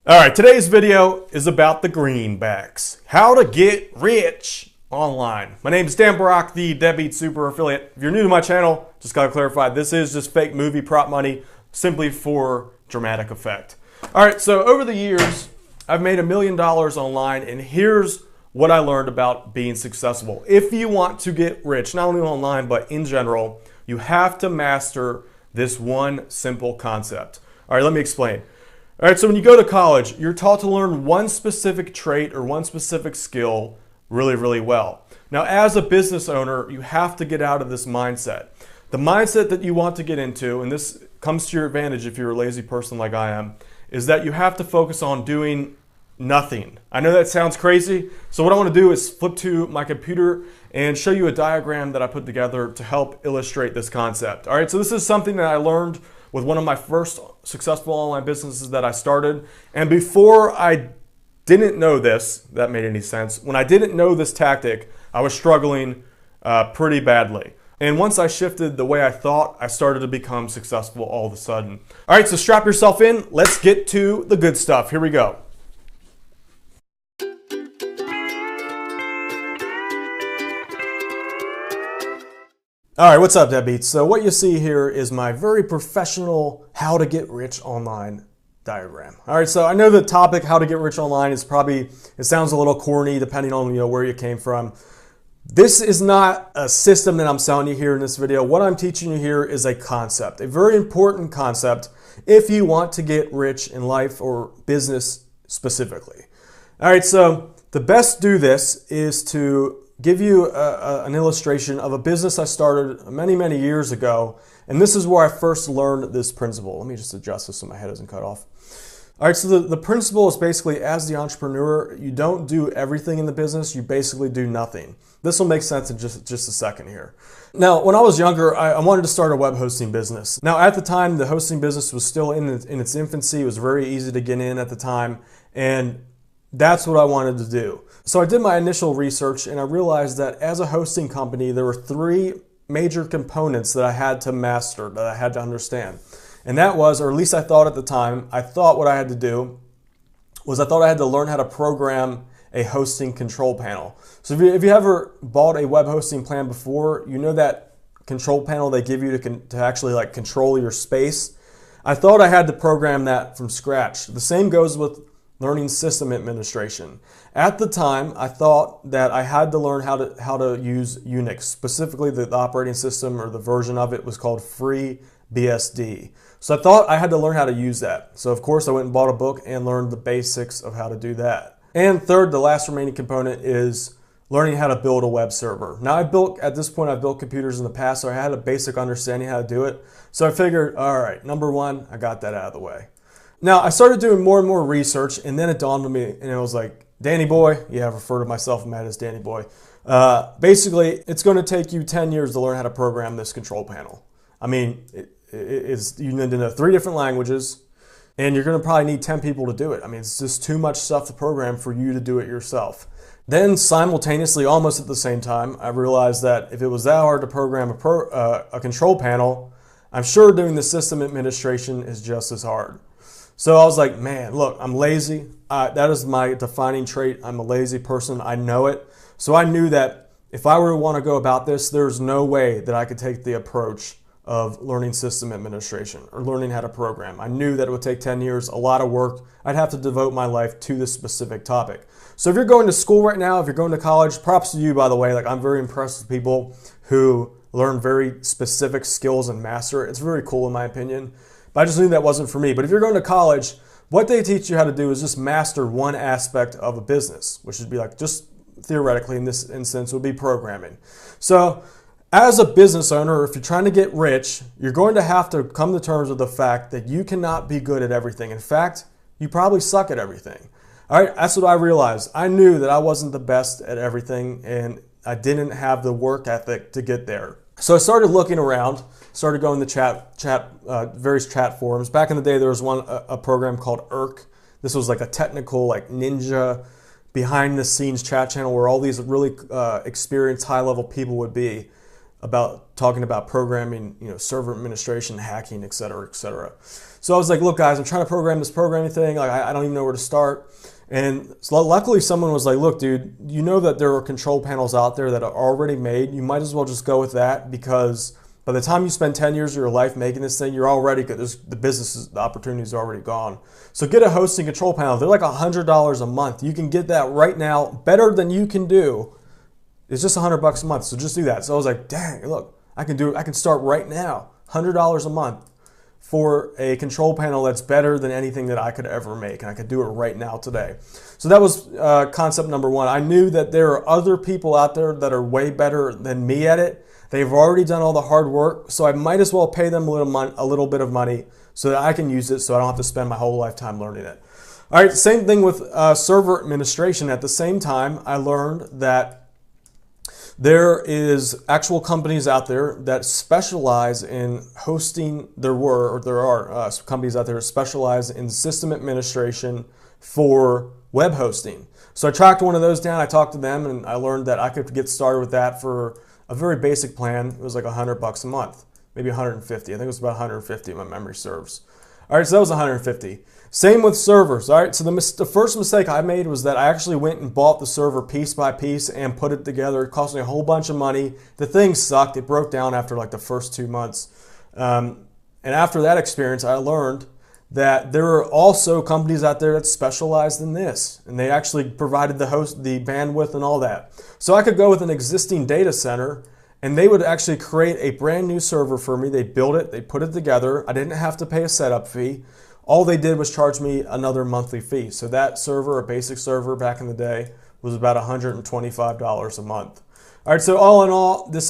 All right, today's video is about the greenbacks. How to get rich online. My name is Dan Brock, the Deadbeat Super Affiliate. If you're new to my channel, just gotta clarify, this is just fake movie prop money, simply for dramatic effect. All right, so over the years, I've made $1 million online, and here's what I learned about being successful. If you want to get rich, not only online, but in general, you have to master this one simple concept. All right, let me explain. All right, so when you go to college, you're taught to learn one specific trait or one specific skill really, really well. Now, as a business owner, you have to get out of this mindset. The mindset that you want to get into, and this comes to your advantage if you're a lazy person like I am, is that you have to focus on doing nothing. I know that sounds crazy, so what I want to do is flip to my computer and show you a diagram that I put together to help illustrate this concept. All right, so this is something that I learned with one of my first successful online businesses that I started. And before I didn't know this, that made any sense, when I didn't know this tactic, I was struggling pretty badly. And once I shifted the way I thought, I started to become successful all of a sudden. All right, so strap yourself in. Let's get to the good stuff. Here we go. All right, what's up, Deadbeats? So what you see here is my very professional how to get rich online diagram. All right, so I know the topic how to get rich online is probably, it sounds a little corny depending on where you came from. This is not a system that I'm selling you here in this video. What I'm teaching you here is a concept, a very important concept if you want to get rich in life or business specifically. All right, so the best do this is to give you an illustration of a business I started many, many years ago. And this is where I first learned this principle. Let me just adjust this so my head isn't cut off. All right, so the principle is basically, as the entrepreneur, you don't do everything in the business, you basically do nothing. This will make sense in just a second here. Now, when I was younger, I wanted to start a web hosting business. Now, at the time, the hosting business was still in its infancy. It was very easy to get in at the time, and that's what I wanted to do. So I did my initial research, and I realized that as a hosting company, there were three major components that I had to master, that I had to understand. And that was, or at least I thought at the time, I thought what I had to do was I thought I had to learn how to program a hosting control panel. So if you ever bought a web hosting plan before, you know that control panel they give you to actually like control your space. I thought I had to program that from scratch. The same goes with learning system administration. At the time, I thought that I had to learn how to use Unix. Specifically, the operating system or the version of it was called FreeBSD. So I thought I had to learn how to use that. So of course, I went and bought a book and learned the basics of how to do that. And third, the last remaining component is learning how to build a web server. Now at this point, I've built computers in the past, so I had a basic understanding how to do it. So I figured, all right, number one, I got that out of the way. Now, I started doing more and more research, and then it dawned on me, and it was like, Danny Boy, yeah, I refer to myself and Matt as Danny Boy. Basically, it's going to take you 10 years to learn how to program this control panel. I mean, you need to know 3 different languages, and you're going to probably need 10 people to do it. I mean, it's just too much stuff to program for you to do it yourself. Then simultaneously, almost at the same time, I realized that if it was that hard to program a control panel, I'm sure doing the system administration is just as hard. So I was like, man, look, I'm lazy. That is my defining trait. I'm a lazy person. I know it. So I knew that if I were to want to go about this, there's no way that I could take the approach of learning system administration or learning how to program. I knew that it would take 10 years, a lot of work. I'd have to devote my life to this specific topic. So if you're going to school right now, if you're going to college, props to you, by the way. Like, I'm very impressed with people who learn very specific skills and master it. It's very cool in my opinion. But I just knew that wasn't for me. But if you're going to college, what they teach you how to do is just master one aspect of a business, which would be like, just theoretically in this instance, would be programming. So as a business owner, if you're trying to get rich, you're going to have to come to terms with the fact that you cannot be good at everything. In fact, you probably suck at everything. All right, that's what I realized. I knew that I wasn't the best at everything, and I didn't have the work ethic to get there. So I started looking around, started going to various chat forums. Back in the day, there was a program called IRC. This was like a technical, like ninja, behind the scenes chat channel where all these really experienced high-level people would be. about talking about programming, server administration, hacking, et cetera, et cetera. So I was like, look, guys, I'm trying to program this programming thing. Like, I don't even know where to start. And so luckily someone was like, look, dude, you know that there are control panels out there that are already made. You might as well just go with that, because by the time you spend 10 years of your life making this thing, you're already good. The opportunity is already gone. So get a hosting control panel. They're like $100 a month. You can get that right now, better than you can do. It's just $100 a month. So just do that. So I was like, dang, look, I can start right now, $100 a month for a control panel that's better than anything that I could ever make. And I could do it right now today. So that was concept number one. I knew that there are other people out there that are way better than me at it. They've already done all the hard work, so I might as well pay them a little bit of money so that I can use it, so I don't have to spend my whole lifetime learning it. All right, same thing with server administration. At the same time, I learned that there is actual companies out there that specialize in hosting. There are companies out there that specialize in system administration for web hosting. So I tracked one of those down. I talked to them, and I learned that I could get started with that for a very basic plan. It was like $100 a month, maybe 150. I think it was about 150 if my memory serves. All right, so that was 150. Same with servers. All right, so the first mistake I made was that I actually went and bought the server piece by piece and put it together. It cost me a whole bunch of money. The thing sucked. It broke down after like the first 2 months. And after that experience, I learned that there are also companies out there that specialized in this, and they actually provided the bandwidth and all that. So I could go with an existing data center, and they would actually create a brand new server for me. They built it, they put it together. I didn't have to pay a setup fee. All they did was charge me another monthly fee. So that server, a basic server back in the day, was about $125 a month. All right, so all in all, this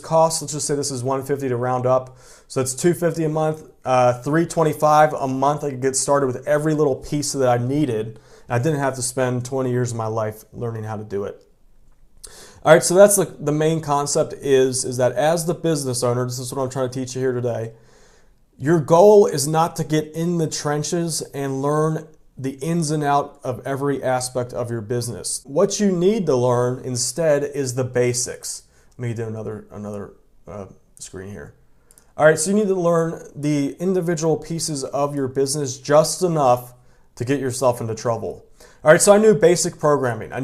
cost, let's just say this is $150 to round up. So it's $250 a month, $325 a month. I could get started with every little piece that I needed. I didn't have to spend 20 years of my life learning how to do it. All right, so that's the main concept is that as the business owner, this is what I'm trying to teach you here today, your goal is not to get in the trenches and learn the ins and out of every aspect of your business. What you need to learn instead is the basics. Let me do another screen here. All right, so you need to learn the individual pieces of your business just enough to get yourself into trouble. All right, so I knew basic programming. I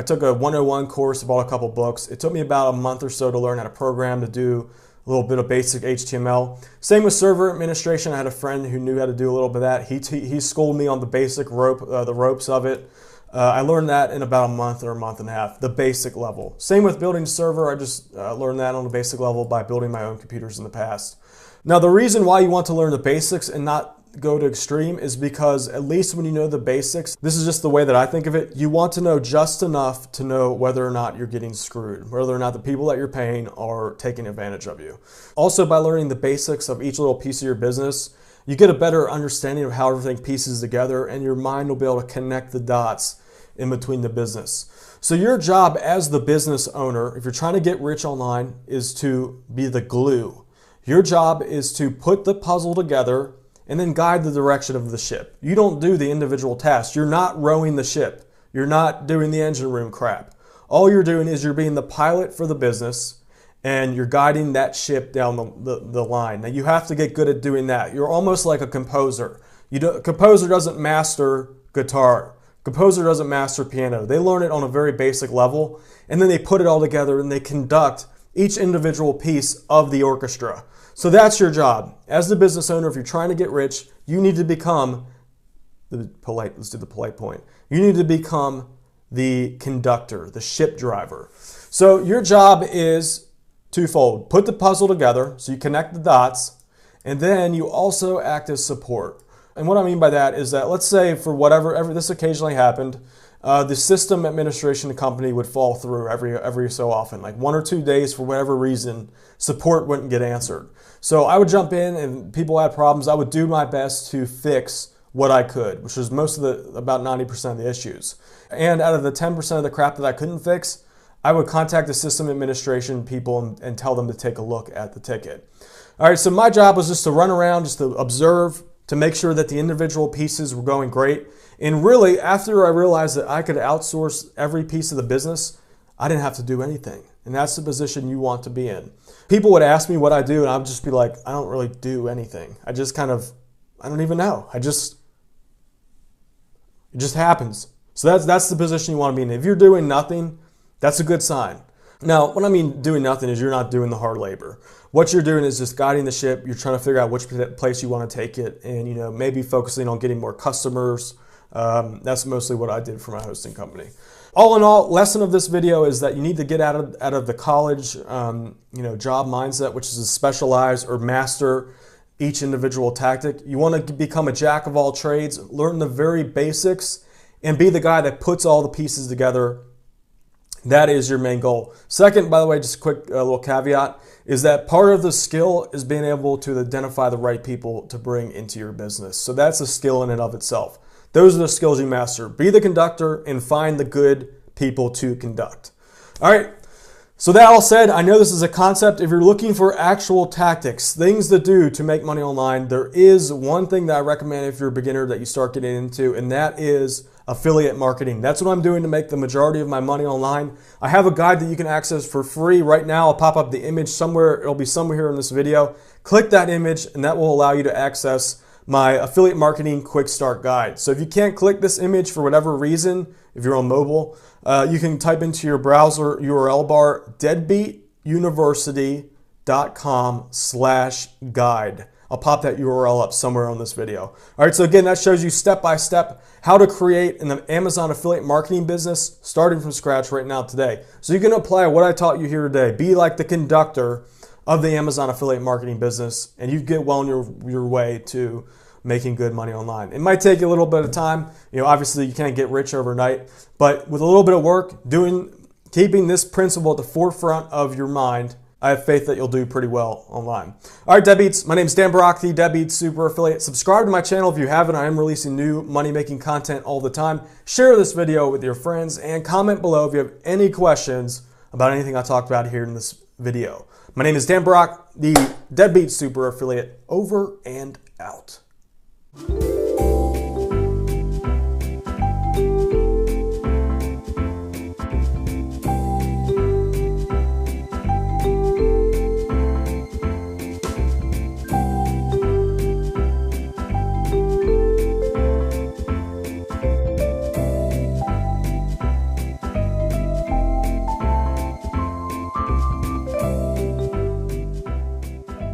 took a 101 course, bought a couple books. It took me about a month or so to learn how to program, to do a little bit of basic HTML. Same with server administration. I had a friend who knew how to do a little bit of that. He schooled me on the basic the ropes of it. I learned that in about a month or a month and a half, the basic level. Same with building a server. I just learned that on the basic level by building my own computers in the past. Now, the reason why you want to learn the basics and not go to extreme is because at least when you know the basics, this is just the way that I think of it, you want to know just enough to know whether or not you're getting screwed, whether or not the people that you're paying are taking advantage of you. Also, by learning the basics of each little piece of your business, you get a better understanding of how everything pieces together, and your mind will be able to connect the dots in between the business. So your job as the business owner, if you're trying to get rich online, is to be the glue. Your job is to put the puzzle together and then guide the direction of the ship. You don't do the individual tasks. You're not rowing the ship. You're not doing the engine room crap. All you're doing is you're being the pilot for the business, and you're guiding that ship down the line. Now, you have to get good at doing that. You're almost like a composer. A composer doesn't master guitar. A composer doesn't master piano. They learn it on a very basic level, and then they put it all together and they conduct each individual piece of the orchestra. So that's your job. As the business owner, if you're trying to get rich, you need to become let's do the polite point. You need to become the conductor, the ship driver. So your job is twofold. Put the puzzle together, so you connect the dots, and then you also act as support. And what I mean by that is that, let's say for whatever, this occasionally happened, the system administration company would fall through every so often, like 1 or 2 days for whatever reason, support wouldn't get answered. So I would jump in, and people had problems. I would do my best to fix what I could, which was about 90% of the issues. And out of the 10% of the crap that I couldn't fix, I would contact the system administration people and tell them to take a look at the ticket. All right, so my job was just to run around, just to observe, to make sure that the individual pieces were going great. And really, after I realized that I could outsource every piece of the business, I didn't have to do anything. And that's the position you want to be in. People would ask me what I do, and I would just be like, I don't really do anything. I don't even know. It just happens. So that's the position you want to be in. If you're doing nothing, that's a good sign. Now, what I mean doing nothing is you're not doing the hard labor. What you're doing is just guiding the ship. You're trying to figure out which place you want to take it, and maybe focusing on getting more customers. That's mostly what I did for my hosting company. All in all, lesson of this video is that you need to get out of the college job mindset, which is to specialize or master each individual tactic. You want to become a jack of all trades, learn the very basics, and be the guy that puts all the pieces together. That is your main goal. Second, by the way, just a quick little caveat, is that part of the skill is being able to identify the right people to bring into your business. So that's a skill in and of itself. Those are the skills you master. Be the conductor and find the good people to conduct. All right. So that all said, I know this is a concept. If you're looking for actual tactics, things to do to make money online, there is one thing that I recommend if you're a beginner that you start getting into, and that is affiliate marketing. That's what I'm doing to make the majority of my money online. I have a guide that you can access for free right now. I'll pop up the image somewhere. It'll be somewhere here in this video. Click that image, and that will allow you to access my affiliate marketing quick start guide. So if you can't click this image for whatever reason, if you're on mobile, you can type into your browser URL bar deadbeatuniversity.com/guide. I'll pop that URL up somewhere on this video. All right, so again, that shows you step by step how to create an Amazon affiliate marketing business starting from scratch right now today. So you can apply what I taught you here today. Be like the conductor of the Amazon affiliate marketing business, and you get well on your way to making good money online. It might take you a little bit of time. Obviously you can't get rich overnight, but with a little bit of work, keeping this principle at the forefront of your mind, I have faith that you'll do pretty well online. All right, Deadbeats, my name is Dan Brock, the Deadbeat Super Affiliate. Subscribe to my channel if you haven't. I am releasing new money-making content all the time. Share this video with your friends and comment below if you have any questions about anything I talked about here in this video. My name is Dan Brock, the Deadbeat Super Affiliate. Over and out.